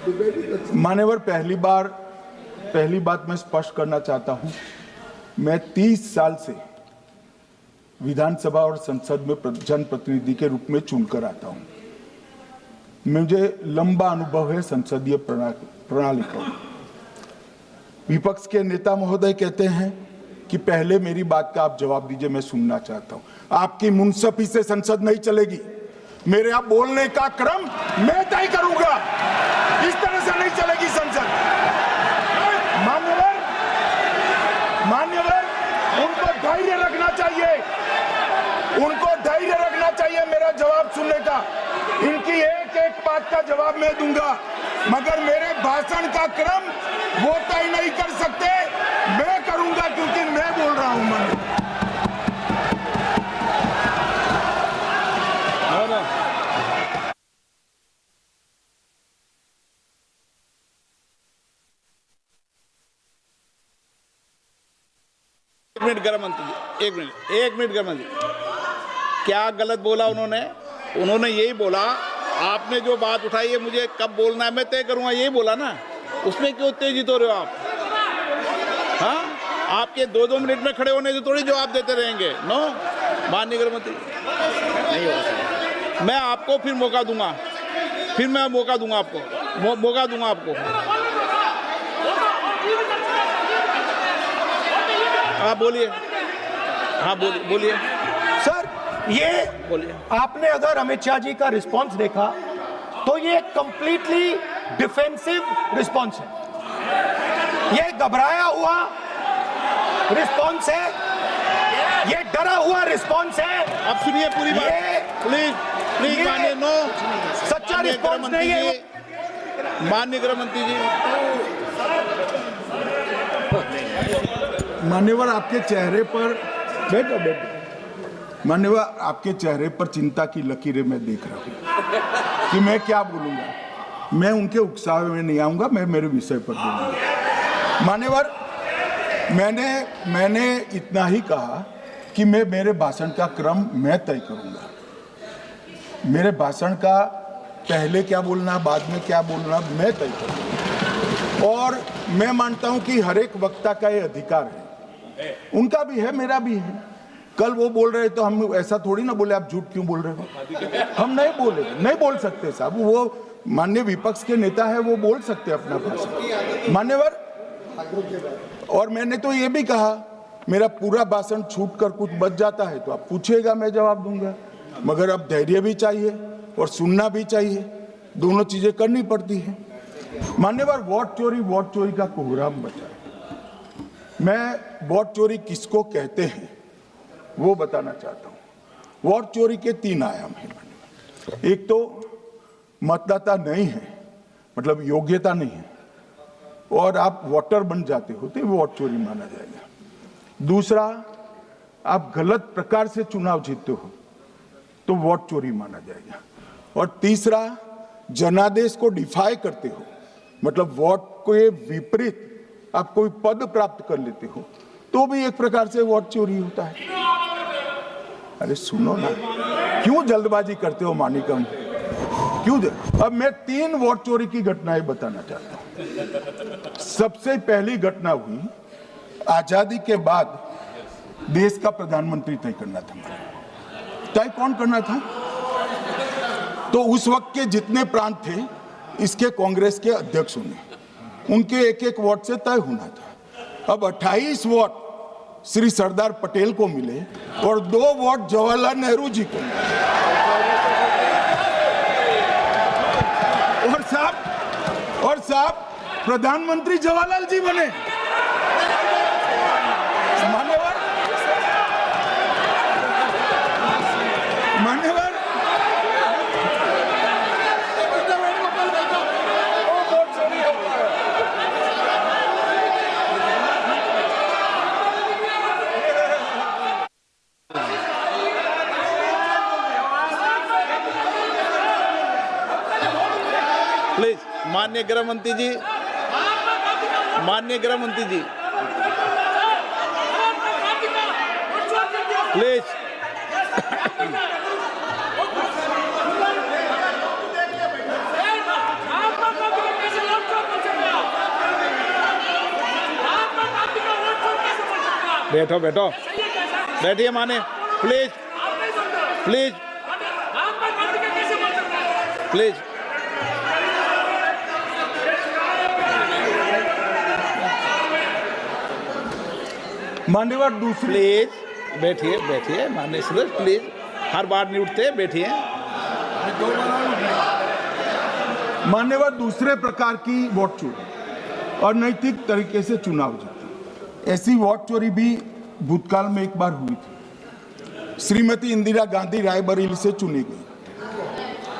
मान्यवर, पहली बात मैं स्पष्ट करना चाहता हूं, मैं 30 साल से विधानसभा और संसद में जनप्रतिनिधि के रूप में चुनकर आता हूं। मुझे लंबा अनुभव है संसदीय प्रणाली का। विपक्ष के नेता महोदय कहते हैं कि पहले मेरी बात का आप जवाब दीजिए, मैं सुनना चाहता हूं। आपकी मुनसफी से संसद नहीं चलेगी। मेरे आप बोलने का क्रम मैं तय करूंगा। इस तरह से नहीं चलेगी संसद। मान्यवर, उनको धैर्य रखना चाहिए मेरा जवाब सुनने का। इनकी एक एक बात का जवाब मैं दूंगा, मगर मेरे भाषण का क्रम वो तय नहीं कर सकते, मैं करूंगा, क्योंकि मैं बोल रहा हूं। एक मिनट गृह मंत्री जी, एक मिनट गृह मंत्री, क्या गलत बोला उन्होंने यही बोला, आपने जो बात उठाई है मुझे कब बोलना है मैं तय करूंगा, यही बोला ना। उसमें क्यों उत्तेजित हो रहे हो आप? हाँ, आपके 2-2 मिनट में खड़े होने से थोड़ी जवाब देते रहेंगे। नो, माननीय गृह मंत्री, नहीं होगा। मैं आपको फिर मौका दूंगा, आपको। हाँ बोलिए, बोलिए सर। ये बोलिए। आपने अगर अमित शाह जी का रिस्पांस देखा तो ये कंप्लीटली डिफेंसिव रिस्पांस है। ये घबराया हुआ रिस्पांस है, ये डरा हुआ रिस्पांस है। अब सुनिए पूरी बात, प्लीज मानिए। नो, सच्चा रिस्पांस नहीं है। माननीय गृह मंत्री जी, मान्यवर, आपके चेहरे पर बैठो। मान्यवर, आपके चेहरे पर चिंता की लकीरें मैं देख रहा हूं कि मैं क्या बोलूंगा। मैं उनके उकसावे में नहीं आऊंगा, मैं मेरे विषय पर बोलूंगा। मान्यवर, मैंने इतना ही कहा कि मैं मेरे भाषण का क्रम मैं तय करूंगा। मेरे भाषण का पहले क्या बोलना, बाद में क्या बोलना, मैं तय करूंगा। और मैं मानता हूं कि हर एक वक्ता का ये अधिकार है, उनका भी है, मेरा भी है। कल वो बोल रहे तो हम ऐसा थोड़ी ना बोले आप झूठ क्यों बोल रहे हो। हम नहीं बोल सकते साहब। वो माननीय विपक्ष के नेता है, वो बोल सकते अपना भाषण। मान्यवर, और मैंने तो ये भी कहा, मेरा पूरा भाषण छूट कर कुछ बच जाता है तो आप पूछिएगा, मैं जवाब दूंगा। मगर अब धैर्य भी चाहिए और सुनना भी चाहिए, दोनों चीजें करनी पड़ती है। मान्यवर, वोट चोरी का कोहराम बचा। मैं वोट चोरी किसको कहते हैं वो बताना चाहता हूं। वोट चोरी के 3 आयाम हैं। एक तो मतदाता नहीं है, मतलब योग्यता नहीं है, और आप वोटर बन जाते हो तो वोट चोरी माना जाएगा। दूसरा, आप गलत प्रकार से चुनाव जीतते हो तो वोट चोरी माना जाएगा। और तीसरा, जनादेश को डिफाई करते हो, मतलब वोट के विपरीत आप कोई पद प्राप्त कर लेते हो तो भी एक प्रकार से वोट चोरी होता है। अरे सुनो ना, क्यों जल्दबाजी करते हो मानिकम, क्यों? अब मैं 3 वोट चोरी की घटनाएं बताना चाहता हूं। सबसे पहली घटना हुई, आजादी के बाद देश का प्रधानमंत्री तय करना था। तय कौन करना था? तो उस वक्त के जितने प्रांत थे, इसके कांग्रेस के अध्यक्षों ने, उनके एक वोट से तय होना था। अब 28 वोट श्री सरदार पटेल को मिले और 2 वोट जवाहरलाल नेहरू जी को मिले। और साहब प्रधानमंत्री जवाहरलाल जी बने। मान्यवर, प्लीज माननीय गृह मंत्री जी, प्लीज। बैठो बैठो, बैठिए माने, प्लीज प्लीज प्लीज। मान्यवर दूसरी प्लीज बैठिए बैठिए माननीय सदस्य, प्लीज, हर बार नहीं उठते, बैठिए। मान्यवर दूसरे प्रकार की वोट चोरी और नैतिक तरीके से चुनाव जीतना, ऐसी वोट चोरी भी भूतकाल में एक बार हुई थी। श्रीमती इंदिरा गांधी रायबरेली से चुनी गई।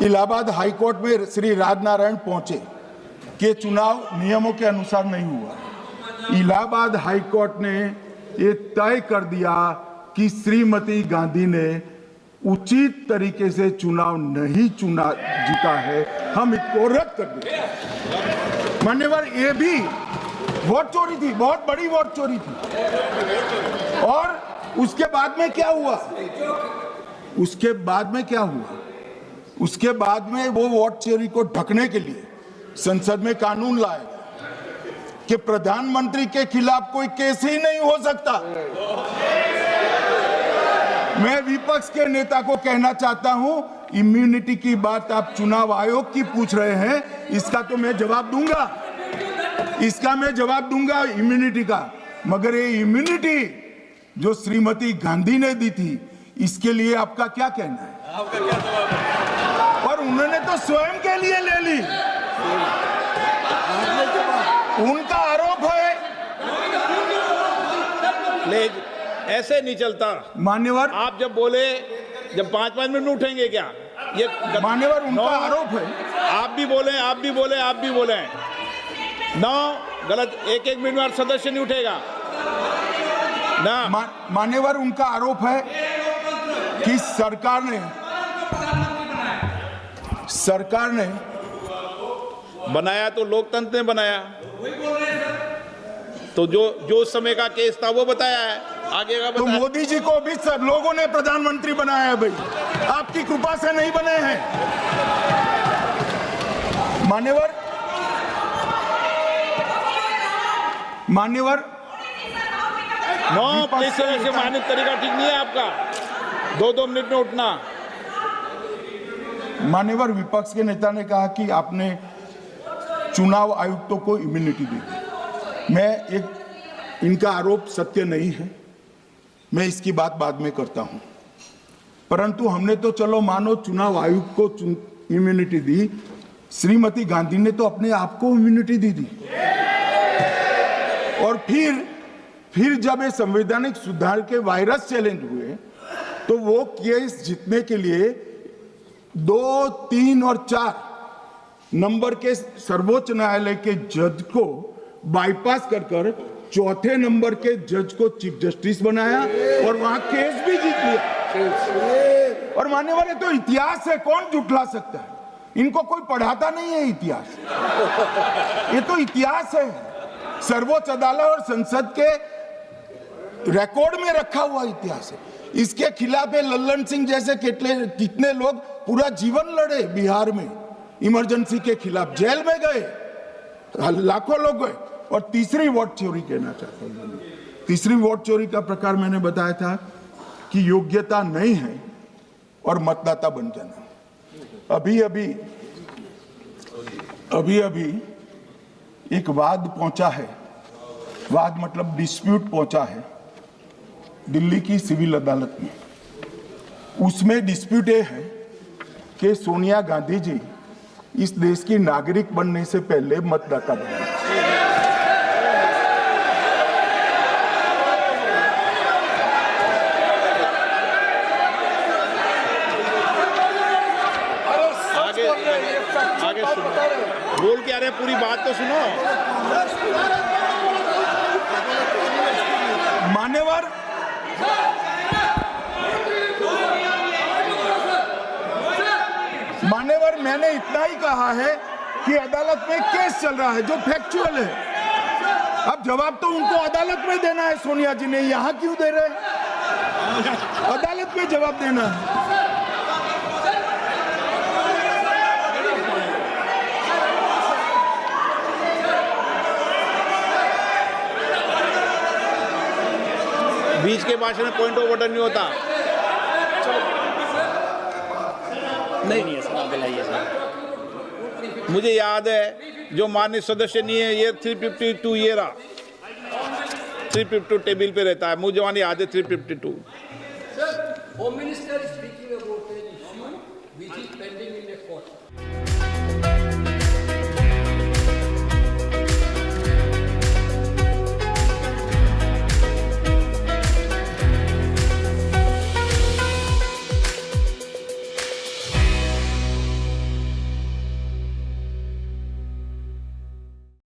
इलाहाबाद हाईकोर्ट में श्री राजनारायण पहुंचे कि चुनाव नियमों के अनुसार नहीं हुआ। इलाहाबाद हाईकोर्ट ने ये तय कर दिया कि श्रीमती गांधी ने उचित तरीके से चुनाव नहीं जीता है, हम इसको रद्द कर देते। मान्यवर, ये भी वोट चोरी थी, बहुत बड़ी वोट चोरी थी। और उसके बाद में क्या हुआ? उसके बाद में क्या हुआ? उसके बाद में वो वोट चोरी को ढकने के लिए संसद में कानून लाया कि प्रधानमंत्री के खिलाफ कोई केस ही नहीं हो सकता। मैं विपक्ष के नेता को कहना चाहता हूं, इम्यूनिटी की बात आप चुनाव आयोग की पूछ रहे हैं, इसका तो मैं जवाब दूंगा, इसका मैं जवाब दूंगा इम्यूनिटी का। मगर ये इम्यूनिटी जो श्रीमती गांधी ने दी थी, इसके लिए आपका क्या कहना है? आपका क्या जवाब है? और उन्होंने तो स्वयं के लिए ले ली। उनका आरोप है। प्लीज, ऐसे नहीं चलता मान्यवर। आप जब बोले, जब 5-5 मिनट उठेंगे क्या? ये मान्यवर, उनका आरोप है। आप भी बोले, आप भी बोले, आप भी बोले। नो, गलत। 1-1 मिनट में सदस्य नहीं उठेगा ना। मान्यवर, उनका आरोप है कि सरकार ने बनाया तो लोकतंत्र ने बनाया, तो जो समय का केस था वो बताया है, आगे का तो बताया। मोदी जी को भी सब लोगों ने प्रधानमंत्री बनाया है भाई, आपकी कृपा से नहीं बने हैं। मान्यवर, नो प्लीज, से मानित तरीका ठीक नहीं है आपका, 2-2 मिनट में उठना। मान्यवर, विपक्ष के नेता ने कहा कि आपने चुनाव आयुक्तों को इम्यूनिटी दी। इनका आरोप सत्य नहीं है, मैं इसकी बात बाद में करता हूं। परंतु हमने तो चलो मानो चुनाव आयुक्त को इम्यूनिटी दी, श्रीमती गांधी ने तो अपने आप को इम्यूनिटी दी थी। और फिर जब ये संवैधानिक सुधार के वायरस चैलेंज हुए, तो वो केस जीतने के लिए 2, 3 और 4 नंबर के सर्वोच्च न्यायालय के जज को बाईपास कर चौथे नंबर के जज को चीफ जस्टिस बनाया और वहां केस भी जीत लिया। और मान्यवर, ये तो इतिहास है, कौन झुठला सकता है? इनको कोई पढ़ाता नहीं है इतिहास, ये तो इतिहास है, सर्वोच्च अदालत और संसद के रिकॉर्ड में रखा हुआ इतिहास है। इसके खिलाफ लल्लन सिंह जैसे कितने लोग पूरा जीवन लड़े बिहार में, इमरजेंसी के खिलाफ जेल में गए, लाखों लोग गए। और तीसरी वोट चोरी कहना चाहता हूं, तीसरी वोट चोरी का प्रकार मैंने बताया था कि योग्यता नहीं है और मतदाता बन जाना। अभी एक वाद पहुंचा है, वाद मतलब डिस्प्यूट पहुंचा है दिल्ली की सिविल अदालत में। उसमें डिस्प्यूट ये है कि सोनिया गांधी जी इस देश की नागरिक बनने से पहले मतदाता बने। आगे सुनो, बोल क्या रहे, पूरी बात तो सुनो। मान्यवर, मैंने इतना ही कहा है कि अदालत में केस चल रहा है जो फैक्चुअल है। अब जवाब तो उनको अदालत में देना है, सोनिया जी ने यहां क्यों दे रहे हैं? अदालत में जवाब देना है। बीच के भाषण में पॉइंट ऑफ ऑर्डर नहीं होता। नहीं है सर, आप दिलाइए सर। मुझे याद है जो माननीय सदस्य नहीं है, ये 352 ये रहा, 352 टेबल पे रहता है, मुझे वहाँ याद है 352। Home Minister is speaking about an issue which is pending in a court.